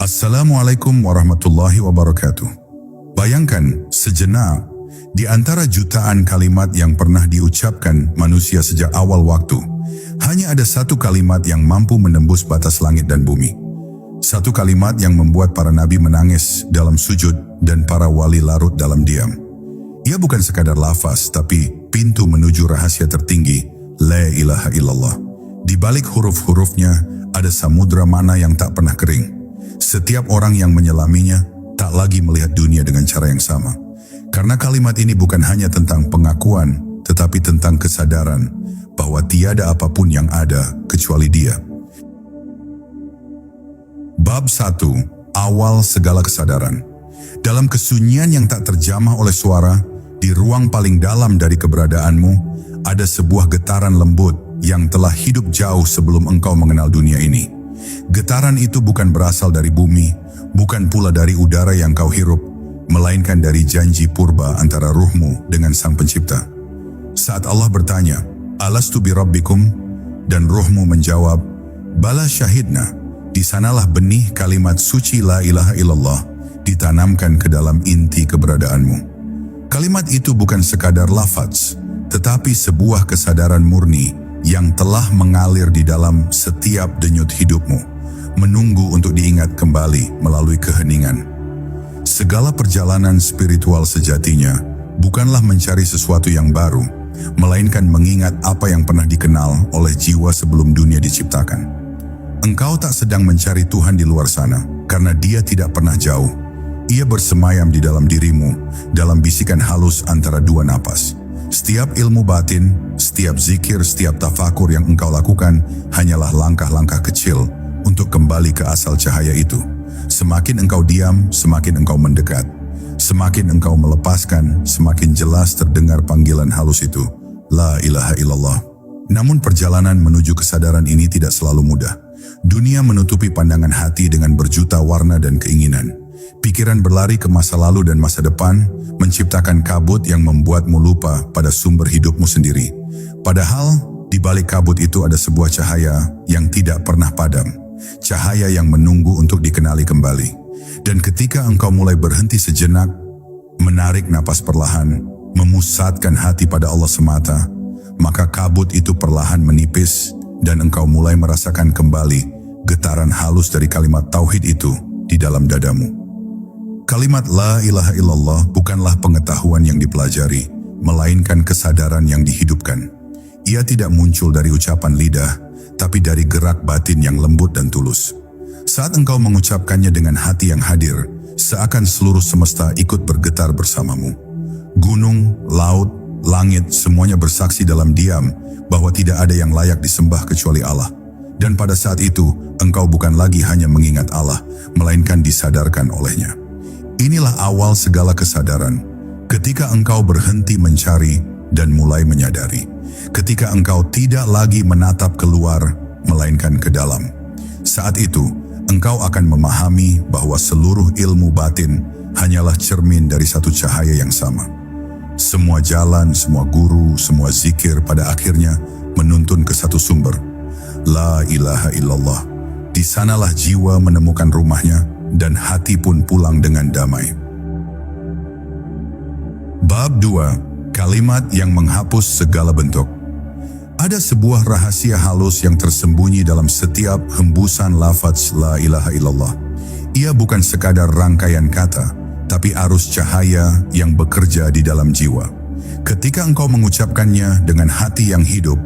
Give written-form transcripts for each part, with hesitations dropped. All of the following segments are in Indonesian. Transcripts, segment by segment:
Assalamualaikum warahmatullahi wabarakatuh. Bayangkan sejenak, di antara jutaan kalimat yang pernah diucapkan manusia sejak awal waktu, hanya ada satu kalimat yang mampu menembus batas langit dan bumi. Satu kalimat yang membuat para nabi menangis dalam sujud dan para wali larut dalam diam. Ia bukan sekadar lafaz, tapi pintu menuju rahasia tertinggi, La ilaha illallah. Di balik huruf-hurufnya ada samudra mana yang tak pernah kering. Setiap orang yang menyelaminya tak lagi melihat dunia dengan cara yang sama. Karena kalimat ini bukan hanya tentang pengakuan, tetapi tentang kesadaran bahwa tiada apapun yang ada kecuali Dia. Bab 1. Awal segala kesadaran. Dalam kesunyian yang tak terjamah oleh suara, di ruang paling dalam dari keberadaanmu, ada sebuah getaran lembut yang telah hidup jauh sebelum engkau mengenal dunia ini. Getaran itu bukan berasal dari bumi, bukan pula dari udara yang kau hirup, melainkan dari janji purba antara ruhmu dengan Sang Pencipta. Saat Allah bertanya, Alastu bi rabbikum? Dan ruhmu menjawab, Bala syahidna. Di sanalah benih kalimat suci la ilaha illallah ditanamkan ke dalam inti keberadaanmu. Kalimat itu bukan sekadar lafaz, tetapi sebuah kesadaran murni yang telah mengalir di dalam setiap denyut hidupmu, menunggu untuk diingat kembali melalui keheningan. Segala perjalanan spiritual sejatinya bukanlah mencari sesuatu yang baru, melainkan mengingat apa yang pernah dikenal oleh jiwa sebelum dunia diciptakan. Engkau tak sedang mencari Tuhan di luar sana, karena Dia tidak pernah jauh. Ia bersemayam di dalam dirimu, dalam bisikan halus antara dua napas. Setiap ilmu batin, setiap zikir, setiap tafakur yang engkau lakukan hanyalah langkah-langkah kecil untuk kembali ke asal cahaya itu. Semakin engkau diam, semakin engkau mendekat. Semakin engkau melepaskan, semakin jelas terdengar panggilan halus itu, La ilaha illallah. Namun perjalanan menuju kesadaran ini tidak selalu mudah. Dunia menutupi pandangan hati dengan berjuta warna dan keinginan. Pikiran berlari ke masa lalu dan masa depan, menciptakan kabut yang membuatmu lupa pada sumber hidupmu sendiri. Padahal, di balik kabut itu ada sebuah cahaya yang tidak pernah padam. Cahaya yang menunggu untuk dikenali kembali. Dan ketika engkau mulai berhenti sejenak, menarik napas perlahan, memusatkan hati pada Allah semata, maka kabut itu perlahan menipis dan engkau mulai merasakan kembali getaran halus dari kalimat tauhid itu di dalam dadamu. Kalimat La ilaha illallah bukanlah pengetahuan yang dipelajari, melainkan kesadaran yang dihidupkan. Ia tidak muncul dari ucapan lidah, tapi dari gerak batin yang lembut dan tulus. Saat engkau mengucapkannya dengan hati yang hadir, seakan seluruh semesta ikut bergetar bersamamu. Gunung, laut, langit, semuanya bersaksi dalam diam bahwa tidak ada yang layak disembah kecuali Allah. Dan pada saat itu, engkau bukan lagi hanya mengingat Allah, melainkan disadarkan olehnya. Inilah awal segala kesadaran, ketika engkau berhenti mencari dan mulai menyadari. Ketika engkau tidak lagi menatap keluar, melainkan ke dalam. Saat itu, engkau akan memahami bahwa seluruh ilmu batin hanyalah cermin dari satu cahaya yang sama. Semua jalan, semua guru, semua zikir pada akhirnya menuntun ke satu sumber. La ilaha illallah. Di sanalah jiwa menemukan rumahnya dan hati pun pulang dengan damai. Bab 2. Kalimat yang menghapus segala bentuk. Ada sebuah rahasia halus yang tersembunyi dalam setiap hembusan lafaz La ilaha illallah. Ia bukan sekadar rangkaian kata, tapi arus cahaya yang bekerja di dalam jiwa. Ketika engkau mengucapkannya dengan hati yang hidup,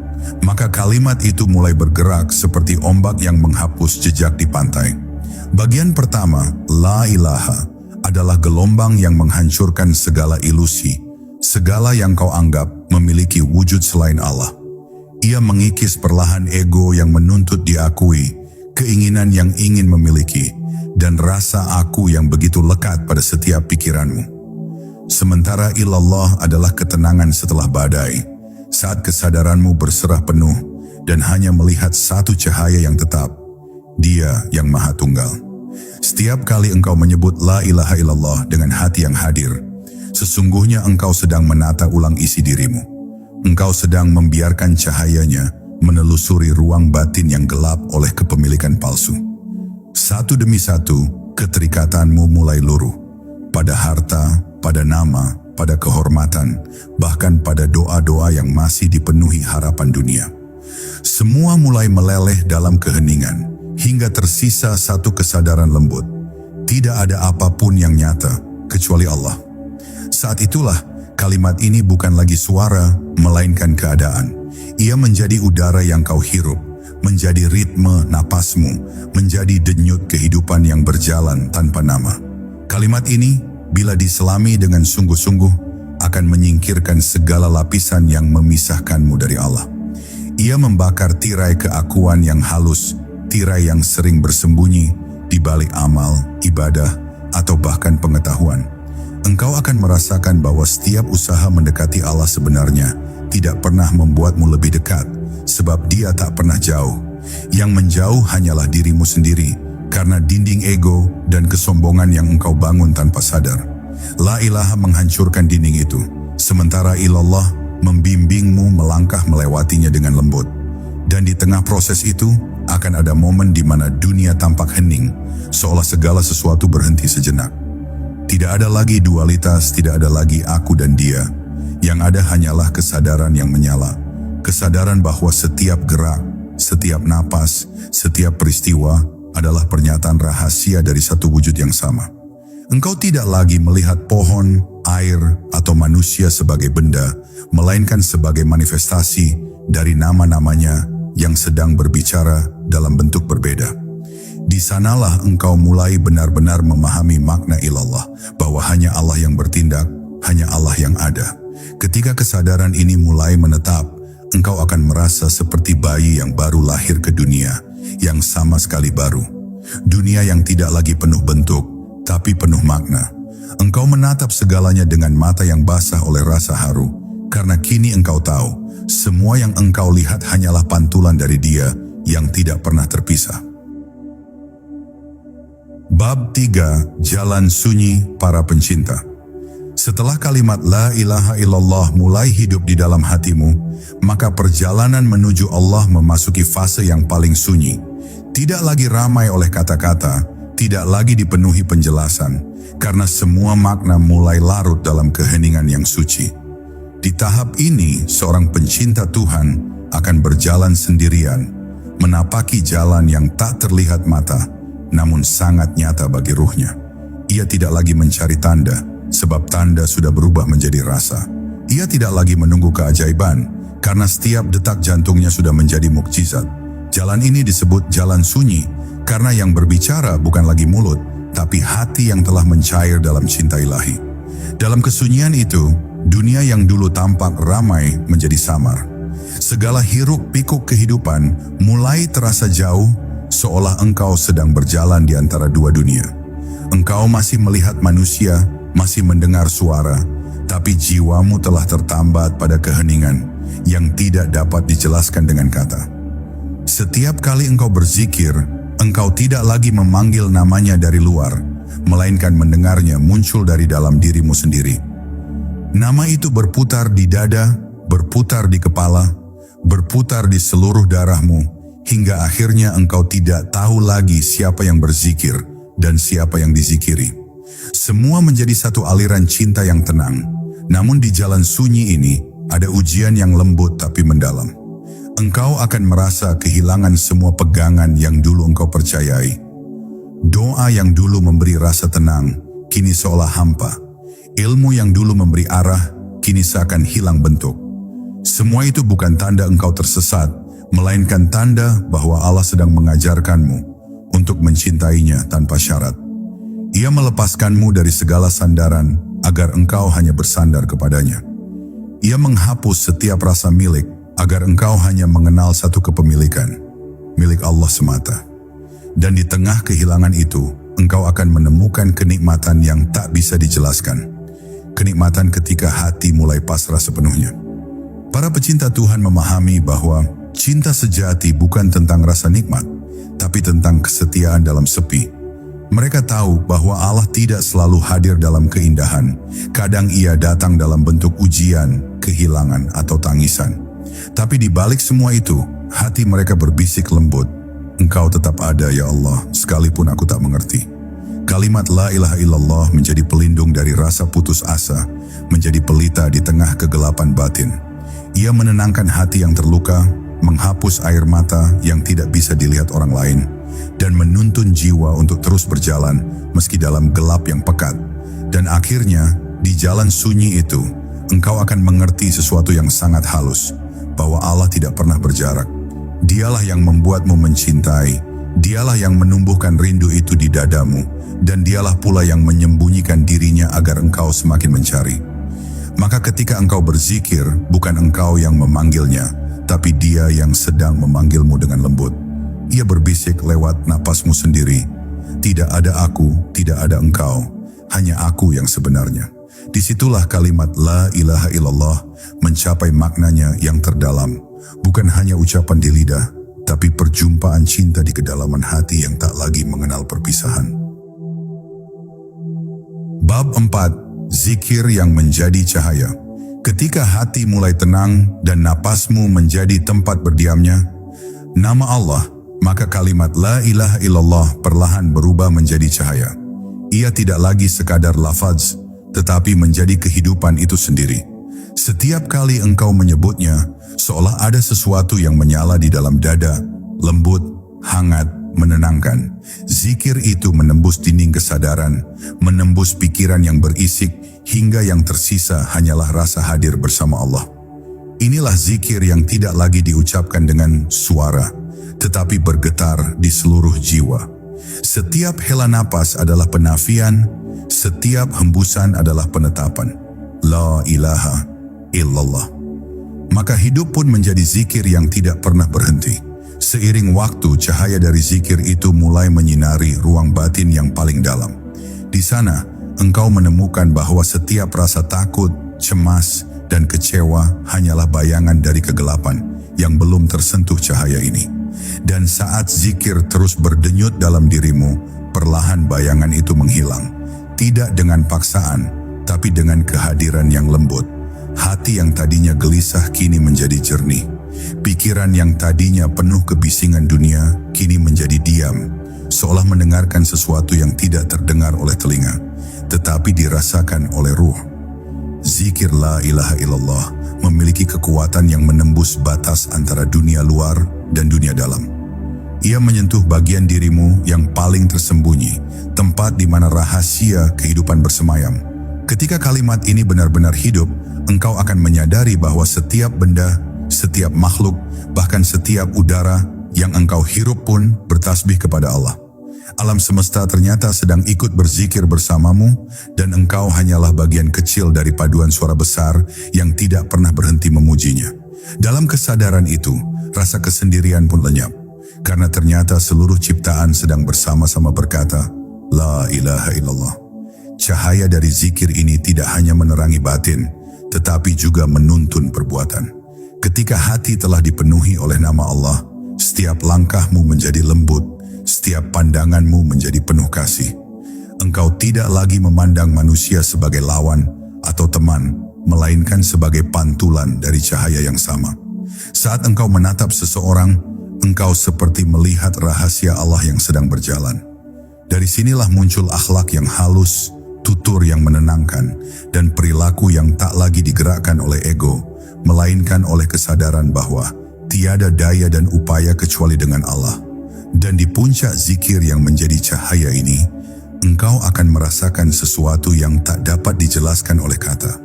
maka kalimat itu mulai bergerak seperti ombak yang menghapus jejak di pantai. Bagian pertama, La ilaha, adalah gelombang yang menghancurkan segala ilusi, segala yang kau anggap memiliki wujud selain Allah. Ia mengikis perlahan ego yang menuntut diakui, keinginan yang ingin memiliki, dan rasa aku yang begitu lekat pada setiap pikiranmu. Sementara ilallah adalah ketenangan setelah badai, saat kesadaranmu berserah penuh dan hanya melihat satu cahaya yang tetap, Dia yang Maha Tunggal. Setiap kali engkau menyebut La ilaha illallah dengan hati yang hadir, sesungguhnya engkau sedang menata ulang isi dirimu. Engkau sedang membiarkan cahayanya menelusuri ruang batin yang gelap oleh kepemilikan palsu. Satu demi satu, keterikatanmu mulai luruh. Pada harta, pada nama, pada kehormatan, bahkan pada doa-doa yang masih dipenuhi harapan dunia. Semua mulai meleleh dalam keheningan, hingga tersisa satu kesadaran lembut. Tidak ada apapun yang nyata, kecuali Allah. Saat itulah, kalimat ini bukan lagi suara, melainkan keadaan. Ia menjadi udara yang kau hirup, menjadi ritme napasmu, menjadi denyut kehidupan yang berjalan tanpa nama. Kalimat ini, bila diselami dengan sungguh-sungguh, akan menyingkirkan segala lapisan yang memisahkanmu dari Allah. Ia membakar tirai keakuan yang halus, tirai yang sering bersembunyi di balik amal, ibadah, atau bahkan pengetahuan. Engkau akan merasakan bahwa setiap usaha mendekati Allah sebenarnya tidak pernah membuatmu lebih dekat, sebab Dia tak pernah jauh. Yang menjauh hanyalah dirimu sendiri, karena dinding ego dan kesombongan yang engkau bangun tanpa sadar. La ilaha menghancurkan dinding itu, sementara ilallah membimbingmu melangkah melewatinya dengan lembut. Dan di tengah proses itu, akan ada momen di mana dunia tampak hening, seolah segala sesuatu berhenti sejenak. Tidak ada lagi dualitas, tidak ada lagi aku dan dia. Yang ada hanyalah kesadaran yang menyala. Kesadaran bahwa setiap gerak, setiap napas, setiap peristiwa adalah pernyataan rahasia dari satu wujud yang sama. Engkau tidak lagi melihat pohon, air, atau manusia sebagai benda, melainkan sebagai manifestasi dari nama-namanya yang sedang berbicara dalam bentuk berbeda. Di sanalah engkau mulai benar-benar memahami makna ilallah, bahwa hanya Allah yang bertindak, hanya Allah yang ada. Ketika kesadaran ini mulai menetap, engkau akan merasa seperti bayi yang baru lahir ke dunia, yang sama sekali baru. Dunia yang tidak lagi penuh bentuk, tapi penuh makna. Engkau menatap segalanya dengan mata yang basah oleh rasa haru, karena kini engkau tahu, semua yang engkau lihat hanyalah pantulan dari Dia yang tidak pernah terpisah. Bab 3. Jalan sunyi para pencinta. Setelah kalimat La ilaha illallah mulai hidup di dalam hatimu, maka perjalanan menuju Allah memasuki fase yang paling sunyi. Tidak lagi ramai oleh kata-kata, tidak lagi dipenuhi penjelasan, karena semua makna mulai larut dalam keheningan yang suci. Di tahap ini, seorang pencinta Tuhan akan berjalan sendirian, menapaki jalan yang tak terlihat mata, namun sangat nyata bagi ruhnya. Ia tidak lagi mencari tanda, sebab tanda sudah berubah menjadi rasa. Ia tidak lagi menunggu keajaiban, karena setiap detak jantungnya sudah menjadi mukjizat. Jalan ini disebut jalan sunyi, karena yang berbicara bukan lagi mulut, tapi hati yang telah mencair dalam cinta ilahi. Dalam kesunyian itu, dunia yang dulu tampak ramai menjadi samar. Segala hiruk pikuk kehidupan mulai terasa jauh, seolah engkau sedang berjalan di antara dua dunia. Engkau masih melihat manusia, masih mendengar suara, tapi jiwamu telah tertambat pada keheningan yang tidak dapat dijelaskan dengan kata. Setiap kali engkau berzikir, engkau tidak lagi memanggil namanya dari luar, melainkan mendengarnya muncul dari dalam dirimu sendiri. Nama itu berputar di dada, berputar di kepala, berputar di seluruh darahmu, hingga akhirnya engkau tidak tahu lagi siapa yang berzikir dan siapa yang dizikiri. Semua menjadi satu aliran cinta yang tenang. Namun di jalan sunyi ini ada ujian yang lembut tapi mendalam. Engkau akan merasa kehilangan semua pegangan yang dulu engkau percayai. Doa yang dulu memberi rasa tenang, kini seolah hampa. Ilmu yang dulu memberi arah, kini seakan hilang bentuk. Semua itu bukan tanda engkau tersesat, melainkan tanda bahwa Allah sedang mengajarkanmu untuk mencintainya tanpa syarat. Ia melepaskanmu dari segala sandaran agar engkau hanya bersandar kepadanya. Ia menghapus setiap rasa milik agar engkau hanya mengenal satu kepemilikan, milik Allah semata. Dan di tengah kehilangan itu, engkau akan menemukan kenikmatan yang tak bisa dijelaskan. Kenikmatan ketika hati mulai pasrah sepenuhnya. Para pecinta Tuhan memahami bahwa cinta sejati bukan tentang rasa nikmat, tapi tentang kesetiaan dalam sepi. Mereka tahu bahwa Allah tidak selalu hadir dalam keindahan. Kadang Ia datang dalam bentuk ujian, kehilangan, atau tangisan. Tapi di balik semua itu, hati mereka berbisik lembut. Engkau tetap ada ya Allah, sekalipun aku tak mengerti. Kalimat la ilaha illallah menjadi pelindung dari rasa putus asa, menjadi pelita di tengah kegelapan batin. Ia menenangkan hati yang terluka, menghapus air mata yang tidak bisa dilihat orang lain, dan menuntun jiwa untuk terus berjalan meski dalam gelap yang pekat. Dan akhirnya, di jalan sunyi itu, engkau akan mengerti sesuatu yang sangat halus, bahwa Allah tidak pernah berjarak. Dialah yang membuatmu mencintai, dialah yang menumbuhkan rindu itu di dadamu, dan dialah pula yang menyembunyikan dirinya agar engkau semakin mencari. Maka ketika engkau berzikir, bukan engkau yang memanggilnya, tapi dia yang sedang memanggilmu dengan lembut. Ia berbisik lewat napasmu sendiri, tidak ada aku, tidak ada engkau, hanya aku yang sebenarnya. Disitulah kalimat la ilaha illallah mencapai maknanya yang terdalam, bukan hanya ucapan di lidah, tapi perjumpaan cinta di kedalaman hati yang tak lagi mengenal perpisahan. Bab 4. Zikir yang menjadi cahaya. Ketika hati mulai tenang dan napasmu menjadi tempat berdiamnya nama Allah, maka kalimat la ilaha illallah perlahan berubah menjadi cahaya. Ia tidak lagi sekadar lafaz, tetapi menjadi kehidupan itu sendiri. Setiap kali engkau menyebutnya, seolah ada sesuatu yang menyala di dalam dada, lembut, hangat, menenangkan. Zikir itu menembus dinding kesadaran, menembus pikiran yang berisik, hingga yang tersisa hanyalah rasa hadir bersama Allah. Inilah zikir yang tidak lagi diucapkan dengan suara, tetapi bergetar di seluruh jiwa. Setiap hela napas adalah penafian, setiap hembusan adalah penetapan. La ilaha illallah. Maka hidup pun menjadi zikir yang tidak pernah berhenti. Seiring waktu, cahaya dari zikir itu mulai menyinari ruang batin yang paling dalam. Di sana, engkau menemukan bahwa setiap rasa takut, cemas, dan kecewa hanyalah bayangan dari kegelapan yang belum tersentuh cahaya ini. Dan saat zikir terus berdenyut dalam dirimu, perlahan bayangan itu menghilang. Tidak dengan paksaan, tapi dengan kehadiran yang lembut. Hati yang tadinya gelisah kini menjadi jernih. Pikiran yang tadinya penuh kebisingan dunia kini menjadi diam, seolah mendengarkan sesuatu yang tidak terdengar oleh telinga, tetapi dirasakan oleh ruh. Zikir la ilaha illallah memiliki kekuatan yang menembus batas antara dunia luar dan dunia dalam. Ia menyentuh bagian dirimu yang paling tersembunyi, tempat di mana rahasia kehidupan bersemayam. Ketika kalimat ini benar-benar hidup, engkau akan menyadari bahwa setiap benda, setiap makhluk, bahkan setiap udara yang engkau hirup pun bertasbih kepada Allah. Alam semesta ternyata sedang ikut berzikir bersamamu, dan engkau hanyalah bagian kecil dari paduan suara besar yang tidak pernah berhenti memujinya. Dalam kesadaran itu, rasa kesendirian pun lenyap, karena ternyata seluruh ciptaan sedang bersama-sama berkata, La ilaha illallah. Cahaya dari zikir ini tidak hanya menerangi batin, tetapi juga menuntun perbuatan. Ketika hati telah dipenuhi oleh nama Allah, setiap langkahmu menjadi lembut, setiap pandanganmu menjadi penuh kasih. Engkau tidak lagi memandang manusia sebagai lawan atau teman, melainkan sebagai pantulan dari cahaya yang sama. Saat engkau menatap seseorang, engkau seperti melihat rahasia Allah yang sedang berjalan. Dari sinilah muncul akhlak yang halus, tutur yang menenangkan, dan perilaku yang tak lagi digerakkan oleh ego, melainkan oleh kesadaran bahwa tiada daya dan upaya kecuali dengan Allah. Dan di puncak zikir yang menjadi cahaya ini, engkau akan merasakan sesuatu yang tak dapat dijelaskan oleh kata.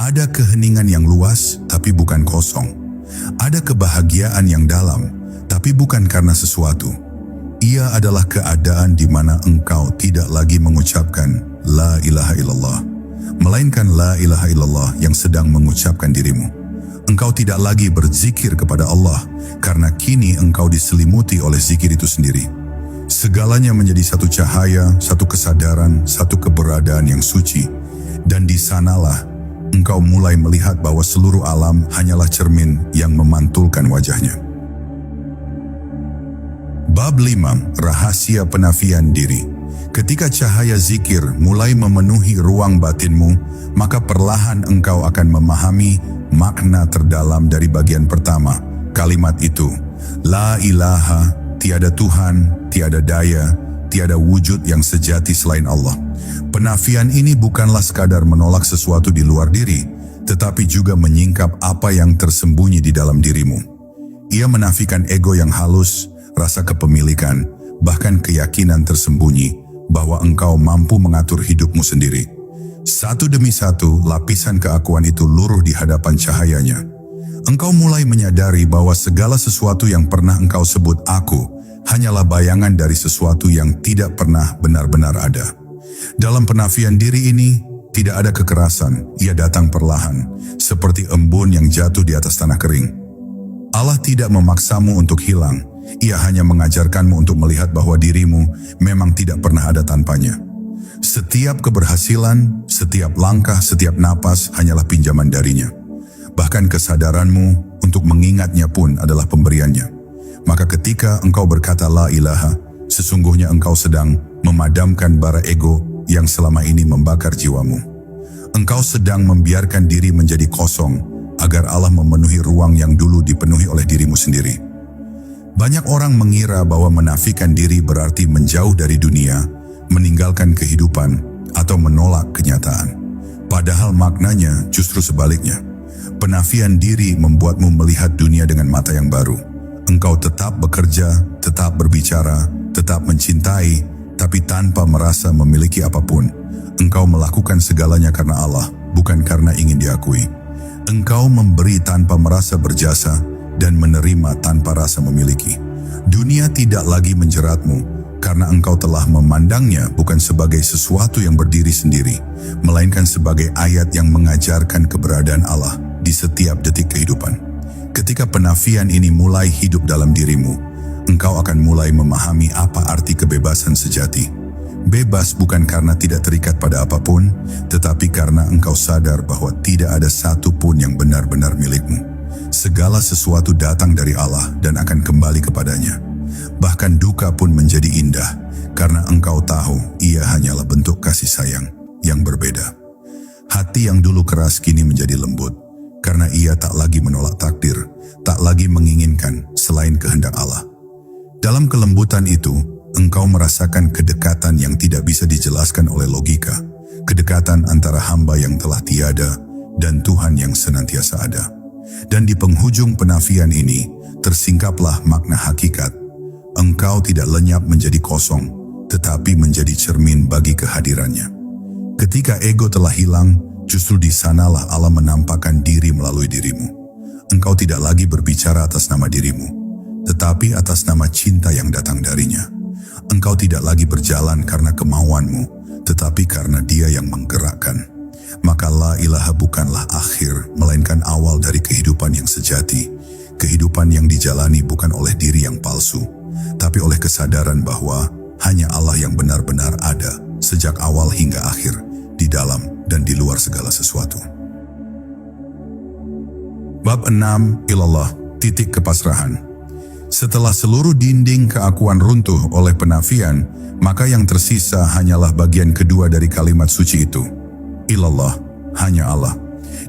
Ada keheningan yang luas, tapi bukan kosong. Ada kebahagiaan yang dalam, tapi bukan karena sesuatu. Ia adalah keadaan di mana engkau tidak lagi mengucapkan La ilaha illallah, melainkan La ilaha illallah yang sedang mengucapkan dirimu. Engkau tidak lagi berzikir kepada Allah, karena kini engkau diselimuti oleh zikir itu sendiri. Segalanya menjadi satu cahaya, satu kesadaran, satu keberadaan yang suci. Dan di sanalah engkau mulai melihat bahwa seluruh alam hanyalah cermin yang memantulkan wajahnya. Bab 5. Rahasia penafian diri. Ketika cahaya zikir mulai memenuhi ruang batinmu, maka perlahan engkau akan memahami makna terdalam dari bagian pertama, kalimat itu. La ilaha, Tiada Tuhan, tiada daya, tiada wujud yang sejati selain Allah. Penafian ini bukanlah sekadar menolak sesuatu di luar diri, tetapi juga menyingkap apa yang tersembunyi di dalam dirimu. Ia menafikan ego yang halus, rasa kepemilikan, bahkan keyakinan tersembunyi bahwa engkau mampu mengatur hidupmu sendiri. Satu demi satu, lapisan keakuan itu luruh di hadapan cahayanya. Engkau mulai menyadari bahwa segala sesuatu yang pernah engkau sebut aku hanyalah bayangan dari sesuatu yang tidak pernah benar-benar ada. Dalam penafian diri ini, tidak ada kekerasan, ia datang perlahan, seperti embun yang jatuh di atas tanah kering. Allah tidak memaksamu untuk hilang, ia hanya mengajarkanmu untuk melihat bahwa dirimu memang tidak pernah ada tanpanya. Setiap keberhasilan, setiap langkah, setiap napas hanyalah pinjaman darinya. Bahkan kesadaranmu untuk mengingatnya pun adalah pemberiannya. Maka ketika engkau berkata la ilaha, sesungguhnya engkau sedang memadamkan bara ego yang selama ini membakar jiwamu. Engkau sedang membiarkan diri menjadi kosong agar Allah memenuhi ruang yang dulu dipenuhi oleh dirimu sendiri. Banyak orang mengira bahwa menafikan diri berarti menjauh dari dunia, meninggalkan kehidupan, atau menolak kenyataan. Padahal maknanya justru sebaliknya. Penafian diri membuatmu melihat dunia dengan mata yang baru. Engkau tetap bekerja, tetap berbicara, tetap mencintai, tapi tanpa merasa memiliki apapun. Engkau melakukan segalanya karena Allah, bukan karena ingin diakui. Engkau memberi tanpa merasa berjasa dan menerima tanpa rasa memiliki. Dunia tidak lagi menjeratmu karena engkau telah memandangnya bukan sebagai sesuatu yang berdiri sendiri, melainkan sebagai ayat yang mengajarkan keberadaan Allah di setiap detik kehidupan. Ketika penafian ini mulai hidup dalam dirimu, engkau akan mulai memahami apa arti kebebasan sejati. Bebas bukan karena tidak terikat pada apapun, tetapi karena engkau sadar bahwa tidak ada satu pun yang benar-benar milikmu. Segala sesuatu datang dari Allah dan akan kembali kepadanya. Bahkan duka pun menjadi indah, karena engkau tahu ia hanyalah bentuk kasih sayang yang berbeda. Hati yang dulu keras kini menjadi lembut, karena ia tak lagi menolak takdir, tak lagi menginginkan selain kehendak Allah. Dalam kelembutan itu, engkau merasakan kedekatan yang tidak bisa dijelaskan oleh logika, kedekatan antara hamba yang telah tiada dan Tuhan yang senantiasa ada. Dan di penghujung penafian ini, tersingkaplah makna hakikat. Engkau tidak lenyap menjadi kosong, tetapi menjadi cermin bagi kehadirannya. Ketika ego telah hilang, justru di sanalah Allah menampakkan diri melalui dirimu. Engkau tidak lagi berbicara atas nama dirimu, tetapi atas nama cinta yang datang darinya. Engkau tidak lagi berjalan karena kemauanmu, tetapi karena Dia yang menggerakkan. Maka la ilaha bukanlah akhir, melainkan awal dari kehidupan yang sejati. Kehidupan yang dijalani bukan oleh diri yang palsu, tapi oleh kesadaran bahwa hanya Allah yang benar-benar ada sejak awal hingga akhir, di dalam dan di luar segala sesuatu. Bab 6, Ilallah, titik kepasrahan. Setelah seluruh dinding keakuan runtuh oleh penafian, maka yang tersisa hanyalah bagian kedua dari kalimat suci itu. Ilallah, hanya Allah.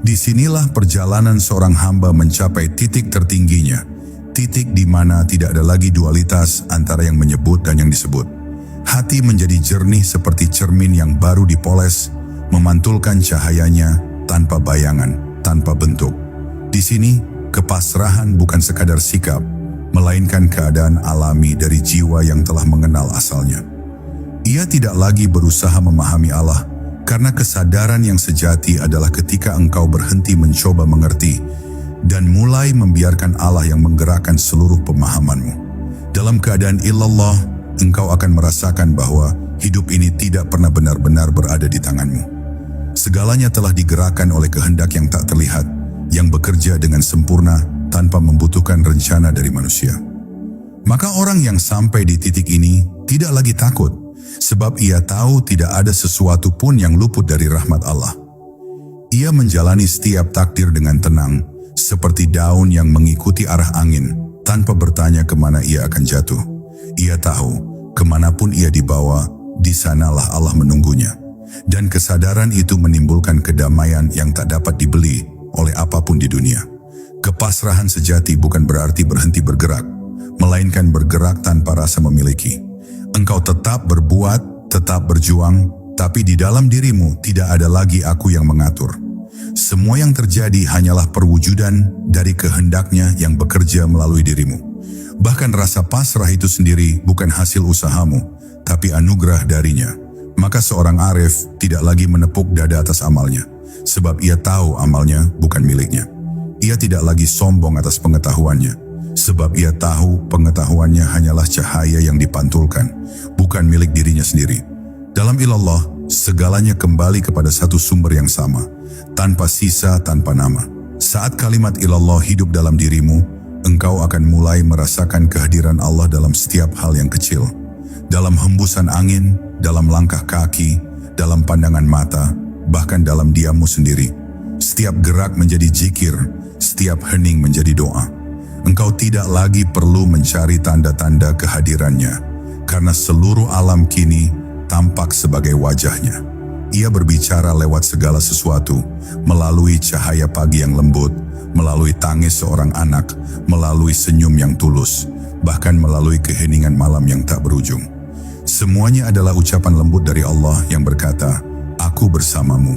Disinilah perjalanan seorang hamba mencapai titik tertingginya, titik di mana tidak ada lagi dualitas antara yang menyebut dan yang disebut. Hati menjadi jernih seperti cermin yang baru dipoles, memantulkan cahayanya tanpa bayangan, tanpa bentuk. Di sini, kepasrahan bukan sekadar sikap, melainkan keadaan alami dari jiwa yang telah mengenal asalnya. Ia tidak lagi berusaha memahami Allah, karena kesadaran yang sejati adalah ketika engkau berhenti mencoba mengerti dan mulai membiarkan Allah yang menggerakkan seluruh pemahamanmu. Dalam keadaan ilallah, engkau akan merasakan bahwa hidup ini tidak pernah benar-benar berada di tanganmu. Segalanya telah digerakkan oleh kehendak yang tak terlihat, yang bekerja dengan sempurna tanpa membutuhkan rencana dari manusia. Maka orang yang sampai di titik ini tidak lagi takut, sebab ia tahu tidak ada sesuatu pun yang luput dari rahmat Allah. Ia menjalani setiap takdir dengan tenang, seperti daun yang mengikuti arah angin, tanpa bertanya kemana ia akan jatuh. Ia tahu, kemanapun ia dibawa, di sanalah Allah menunggunya. Dan kesadaran itu menimbulkan kedamaian yang tak dapat dibeli oleh apapun di dunia. Kepasrahan sejati bukan berarti berhenti bergerak, melainkan bergerak tanpa rasa memiliki. Engkau tetap berbuat, tetap berjuang, tapi di dalam dirimu tidak ada lagi aku yang mengatur. Semua yang terjadi hanyalah perwujudan dari kehendaknya yang bekerja melalui dirimu. Bahkan rasa pasrah itu sendiri bukan hasil usahamu, tapi anugerah darinya. Maka seorang arif tidak lagi menepuk dada atas amalnya, sebab ia tahu amalnya bukan miliknya. Ia tidak lagi sombong atas pengetahuannya, sebab ia tahu pengetahuannya hanyalah cahaya yang dipantulkan, bukan milik dirinya sendiri. Dalam ilallah, segalanya kembali kepada satu sumber yang sama, tanpa sisa, tanpa nama. Saat kalimat ilallah hidup dalam dirimu, engkau akan mulai merasakan kehadiran Allah dalam setiap hal yang kecil. Dalam hembusan angin, dalam langkah kaki, dalam pandangan mata, bahkan dalam diammu sendiri. Setiap gerak menjadi zikir, setiap hening menjadi doa. Engkau tidak lagi perlu mencari tanda-tanda kehadirannya, karena seluruh alam kini tampak sebagai wajahnya. Ia berbicara lewat segala sesuatu, melalui cahaya pagi yang lembut, melalui tangis seorang anak, melalui senyum yang tulus, bahkan melalui keheningan malam yang tak berujung. Semuanya adalah ucapan lembut dari Allah yang berkata, "Aku bersamamu."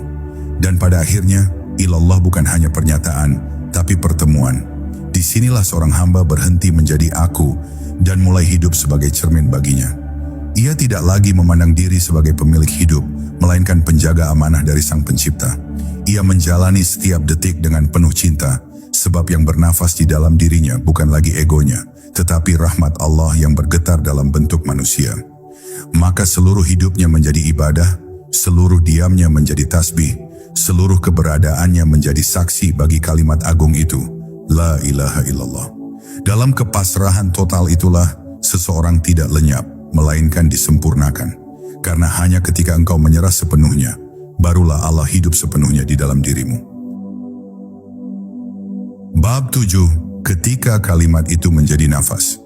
Dan pada akhirnya, ilallah bukan hanya pernyataan, tapi pertemuan. Disinilah seorang hamba berhenti menjadi aku dan mulai hidup sebagai cermin baginya. Ia tidak lagi memandang diri sebagai pemilik hidup, melainkan penjaga amanah dari Sang Pencipta. Ia menjalani setiap detik dengan penuh cinta, sebab yang bernafas di dalam dirinya bukan lagi egonya, tetapi rahmat Allah yang bergetar dalam bentuk manusia. Maka seluruh hidupnya menjadi ibadah, seluruh diamnya menjadi tasbih, seluruh keberadaannya menjadi saksi bagi kalimat agung itu, La ilaha illallah. Dalam kepasrahan total itulah seseorang tidak lenyap, melainkan disempurnakan. Karena hanya ketika engkau menyerah sepenuhnya, barulah Allah hidup sepenuhnya di dalam dirimu. Bab 7. Ketika kalimat itu menjadi nafas.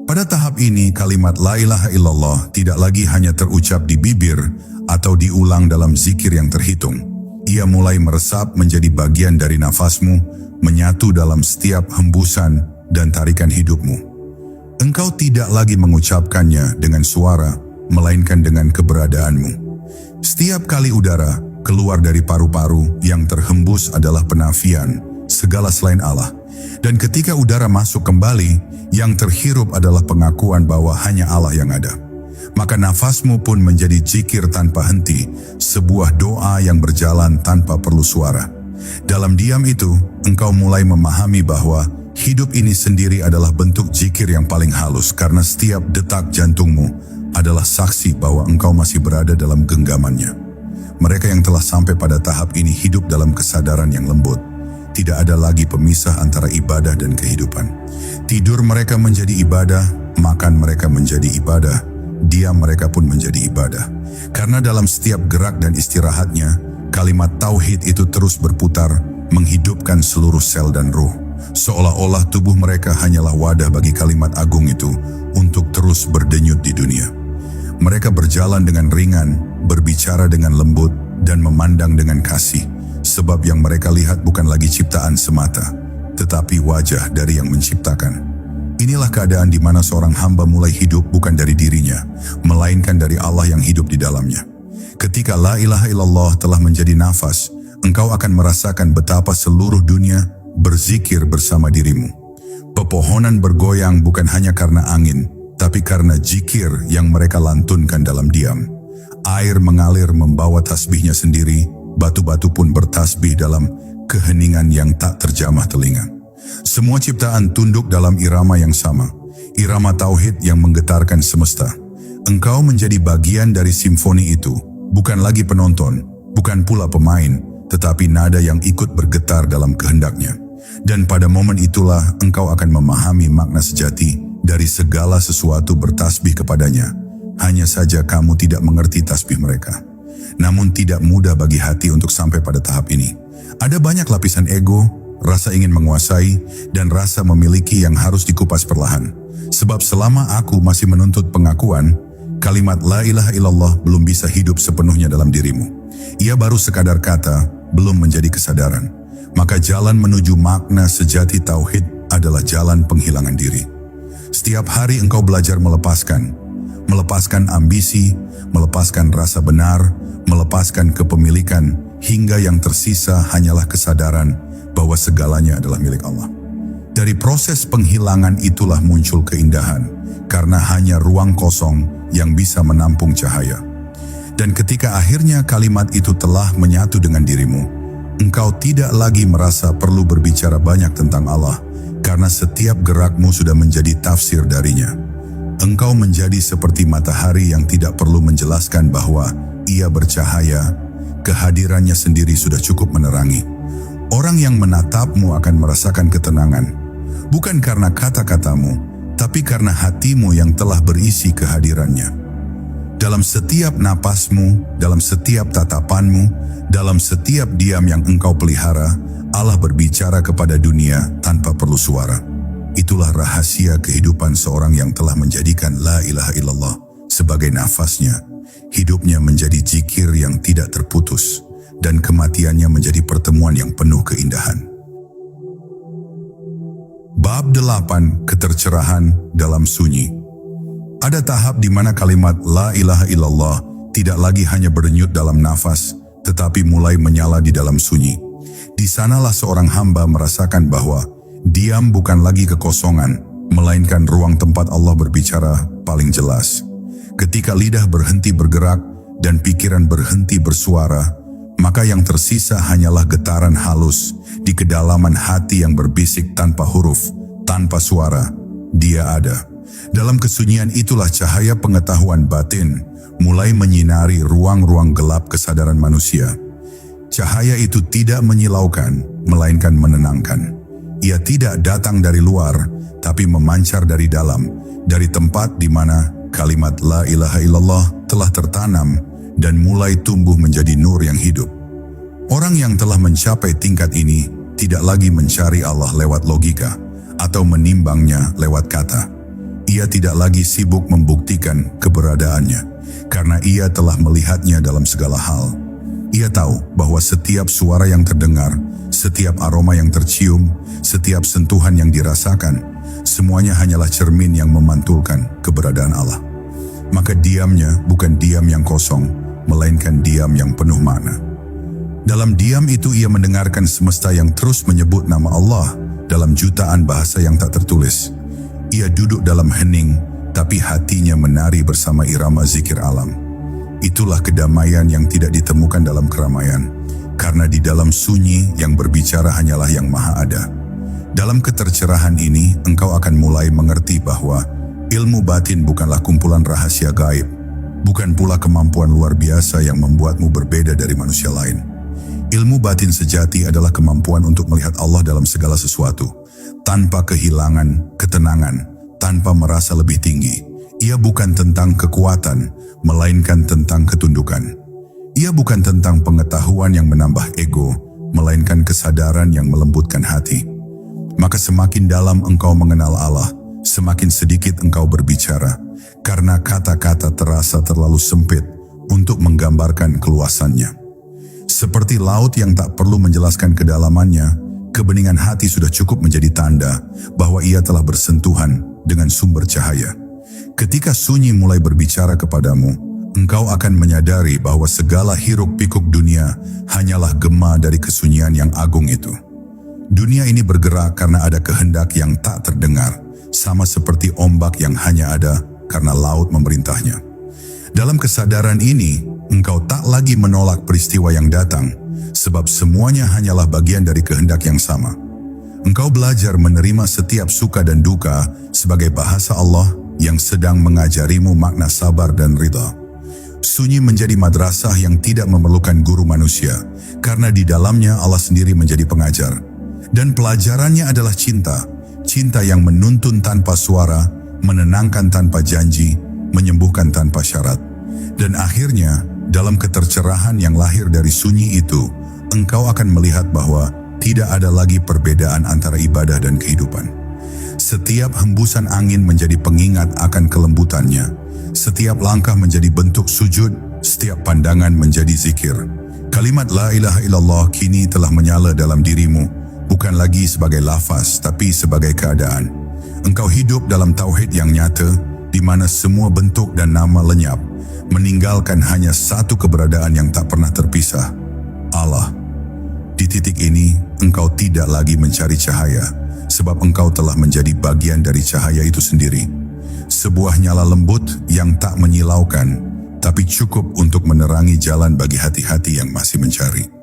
Pada tahap ini, kalimat La ilaha illallah tidak lagi hanya terucap di bibir atau diulang dalam zikir yang terhitung. Ia mulai meresap menjadi bagian dari nafasmu, menyatu dalam setiap hembusan dan tarikan hidupmu. Engkau tidak lagi mengucapkannya dengan suara, melainkan dengan keberadaanmu. Setiap kali udara keluar dari paru-paru, yang terhembus adalah penafian segala selain Allah. Dan ketika udara masuk kembali, yang terhirup adalah pengakuan bahwa hanya Allah yang ada. Maka nafasmu pun menjadi zikir tanpa henti, sebuah doa yang berjalan tanpa perlu suara. Dalam diam itu, engkau mulai memahami bahwa hidup ini sendiri adalah bentuk zikir yang paling halus, karena setiap detak jantungmu adalah saksi bahwa engkau masih berada dalam genggamannya. Mereka yang telah sampai pada tahap ini hidup dalam kesadaran yang lembut. Tidak ada lagi pemisah antara ibadah dan kehidupan. Tidur mereka menjadi ibadah, makan mereka menjadi ibadah, diam mereka pun menjadi ibadah. Karena dalam setiap gerak dan istirahatnya, kalimat tauhid itu terus berputar, menghidupkan seluruh sel dan ruh. Seolah-olah tubuh mereka hanyalah wadah bagi kalimat agung itu untuk terus berdenyut di dunia. Mereka berjalan dengan ringan, berbicara dengan lembut, dan memandang dengan kasih, sebab yang mereka lihat bukan lagi ciptaan semata, tetapi wajah dari yang menciptakan. Inilah keadaan di mana seorang hamba mulai hidup bukan dari dirinya, melainkan dari Allah yang hidup di dalamnya. Ketika La ilaha illallah telah menjadi nafas, engkau akan merasakan betapa seluruh dunia berzikir bersama dirimu. Pepohonan bergoyang bukan hanya karena angin, tapi karena zikir yang mereka lantunkan dalam diam. Air mengalir membawa tasbihnya sendiri, batu-batu pun bertasbih dalam keheningan yang tak terjamah telinga. Semua ciptaan tunduk dalam irama yang sama, irama tauhid yang menggetarkan semesta. Engkau menjadi bagian dari simfoni itu, bukan lagi penonton, bukan pula pemain, tetapi nada yang ikut bergetar dalam kehendaknya. Dan pada momen itulah engkau akan memahami makna sejati dari segala sesuatu bertasbih kepadanya. Hanya saja kamu tidak mengerti tasbih mereka. Namun tidak mudah bagi hati untuk sampai pada tahap ini. Ada banyak lapisan ego, rasa ingin menguasai, dan rasa memiliki yang harus dikupas perlahan. Sebab selama aku masih menuntut pengakuan, kalimat La ilaha illallah belum bisa hidup sepenuhnya dalam dirimu. Ia baru sekadar kata, belum menjadi kesadaran. Maka jalan menuju makna sejati tauhid adalah jalan penghilangan diri. Setiap hari engkau belajar melepaskan ambisi, melepaskan rasa benar, melepaskan kepemilikan, hingga yang tersisa hanyalah kesadaran bahwa segalanya adalah milik Allah. Dari proses penghilangan itulah muncul keindahan, karena hanya ruang kosong yang bisa menampung cahaya. Dan ketika akhirnya kalimat itu telah menyatu dengan dirimu, engkau tidak lagi merasa perlu berbicara banyak tentang Allah, karena setiap gerakmu sudah menjadi tafsir darinya. Engkau menjadi seperti matahari yang tidak perlu menjelaskan bahwa ia bercahaya, kehadirannya sendiri sudah cukup menerangi. Orang yang menatapmu akan merasakan ketenangan, bukan karena kata-katamu, tapi karena hatimu yang telah berisi kehadirannya. Dalam setiap napasmu, dalam setiap tatapanmu, dalam setiap diam yang engkau pelihara, Allah berbicara kepada dunia tanpa perlu suara. Itulah rahasia kehidupan seorang yang telah menjadikan la ilaha illallah sebagai nafasnya. Hidupnya menjadi zikir yang tidak terputus, dan kematiannya menjadi pertemuan yang penuh keindahan. Bab 8. Ketercerahan dalam sunyi. Ada tahap di mana kalimat la ilaha illallah tidak lagi hanya berdenyut dalam nafas, tetapi mulai menyala di dalam sunyi. Di sanalah seorang hamba merasakan bahwa diam bukan lagi kekosongan, melainkan ruang tempat Allah berbicara paling jelas. Ketika lidah berhenti bergerak dan pikiran berhenti bersuara, maka yang tersisa hanyalah getaran halus di kedalaman hati yang berbisik tanpa huruf, tanpa suara. Dia ada. Dalam kesunyian itulah cahaya pengetahuan batin mulai menyinari ruang-ruang gelap kesadaran manusia. Cahaya itu tidak menyilaukan, melainkan menenangkan. Ia tidak datang dari luar, tapi memancar dari dalam, dari tempat di mana kalimat la ilaha illallah telah tertanam dan mulai tumbuh menjadi nur yang hidup. Orang yang telah mencapai tingkat ini tidak lagi mencari Allah lewat logika atau menimbangnya lewat kata. Ia tidak lagi sibuk membuktikan keberadaannya, karena ia telah melihatnya dalam segala hal. Ia tahu bahwa setiap suara yang terdengar, setiap aroma yang tercium, setiap sentuhan yang dirasakan, semuanya hanyalah cermin yang memantulkan keberadaan Allah. Maka diamnya bukan diam yang kosong, melainkan diam yang penuh makna. Dalam diam itu ia mendengarkan semesta yang terus menyebut nama Allah dalam jutaan bahasa yang tak tertulis. Ia duduk dalam hening, tapi hatinya menari bersama irama zikir alam. Itulah kedamaian yang tidak ditemukan dalam keramaian, karena di dalam sunyi yang berbicara hanyalah yang maha ada. Dalam ketercerahan ini, engkau akan mulai mengerti bahwa ilmu batin bukanlah kumpulan rahasia gaib, bukan pula kemampuan luar biasa yang membuatmu berbeda dari manusia lain. Ilmu batin sejati adalah kemampuan untuk melihat Allah dalam segala sesuatu, tanpa kehilangan ketenangan, tanpa merasa lebih tinggi. Ia bukan tentang kekuatan, melainkan tentang ketundukan. Ia bukan tentang pengetahuan yang menambah ego, melainkan kesadaran yang melembutkan hati. Maka semakin dalam engkau mengenal Allah, semakin sedikit engkau berbicara, karena kata-kata terasa terlalu sempit untuk menggambarkan keluasannya. Seperti laut yang tak perlu menjelaskan kedalamannya, kebeningan hati sudah cukup menjadi tanda bahwa ia telah bersentuhan dengan sumber cahaya. Ketika sunyi mulai berbicara kepadamu, engkau akan menyadari bahwa segala hiruk-pikuk dunia hanyalah gema dari kesunyian yang agung itu. Dunia ini bergerak karena ada kehendak yang tak terdengar, sama seperti ombak yang hanya ada karena laut memerintahnya. Dalam kesadaran ini, engkau tak lagi menolak peristiwa yang datang, sebab semuanya hanyalah bagian dari kehendak yang sama. Engkau belajar menerima setiap suka dan duka sebagai bahasa Allah yang sedang mengajarimu makna sabar dan ridha. Sunyi menjadi madrasah yang tidak memerlukan guru manusia, karena di dalamnya Allah sendiri menjadi pengajar. Dan pelajarannya adalah cinta, cinta yang menuntun tanpa suara, menenangkan tanpa janji, menyembuhkan tanpa syarat. Dan akhirnya, dalam ketercerahan yang lahir dari sunyi itu, engkau akan melihat bahwa tidak ada lagi perbedaan antara ibadah dan kehidupan. Setiap hembusan angin menjadi pengingat akan kelembutannya. Setiap langkah menjadi bentuk sujud, setiap pandangan menjadi zikir. Kalimat la ilaha illallah kini telah menyala dalam dirimu, bukan lagi sebagai lafaz, tapi sebagai keadaan. Engkau hidup dalam tauhid yang nyata, di mana semua bentuk dan nama lenyap, meninggalkan hanya satu keberadaan yang tak pernah terpisah, Allah. Di titik ini, engkau tidak lagi mencari cahaya, sebab engkau telah menjadi bagian dari cahaya itu sendiri. Sebuah nyala lembut yang tak menyilaukan, tapi cukup untuk menerangi jalan bagi hati-hati yang masih mencari.